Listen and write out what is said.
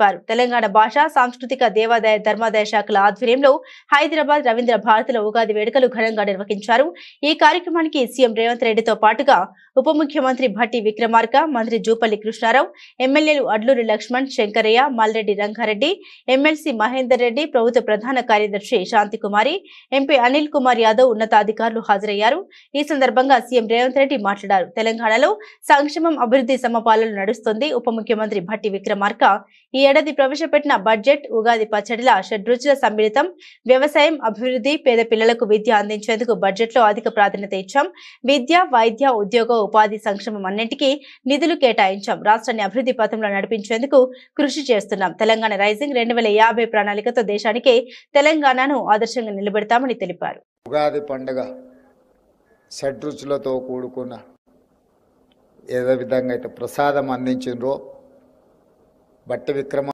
తెలిపారు. తెలంగాణ భాష, సాంస్కృతిక, దేవాదాయ, ధర్మాదాయ శాఖల ఆధ్వర్యంలో హైదరాబాద్ రవీంద్ర భారతిలో ఉగాది వేడుకలు ఘనంగా నిర్వహించారు. ఈ కార్యక్రమానికి సీఎం రేవంత్ రెడ్డితో పాటుగా ఉప ముఖ్యమంత్రి భట్టి విక్రమార్క, మంత్రి జూపల్లి కృష్ణారావు, ఎమ్మెల్యేలు అడ్లూరి లక్ష్మణ్, శంకరయ్య, మల్రెడ్డి రంగారెడ్డి, ఎమ్మెల్సీ మహేందర్ రెడ్డి, ప్రభుత్వ ప్రధాన కార్యదర్శి శాంతికుమారి, ఎంపీ అనిల్ కుమార్ యాదవ్ ఉన్నతాధికారులు హాజరయ్యారు. ఈ సందర్భంగా సీఎం రేవంత్ రెడ్డి మాట్లాడారు. తెలంగాణలో సంక్షేమం, అభివృద్ధి సమపాలన నడుస్తుంది. ఉప ముఖ్యమంత్రి భట్టి విక్రమార్క ఈ ఏడాది ప్రవేశపెట్టిన బడ్జెట్ ఉగాది పచ్చడిల షడ్రుచుల సమ్మిళితం. వ్యవసాయం, అభివృద్ధి, పేద పిల్లలకు విద్య అందించేందుకు బడ్జెట్ లో అధిక ప్రాధాన్యత ఇచ్చాం. విద్య, వైద్య, ఉద్యోగ, ఉపాధి, సంక్షేమం అన్నింటికీ నిధులు కేటాయించాం. రాష్ట్రాన్ని అభివృద్ధి పథంలో నడిపించేందుకు కృషి చేస్తున్నాం. తెలంగాణ రైజింగ్ 2050 ప్రణాళికతో దేశానికి తెలంగాణను ఆదర్శంగా నిలబెడతామని తెలిపారు. ఉగాది పండుగ షడ్రుచులతో కూడుకున్న ఏదో విధంగా అయితే ప్రసాదం అందించిండ్రో భట్టి విక్రమ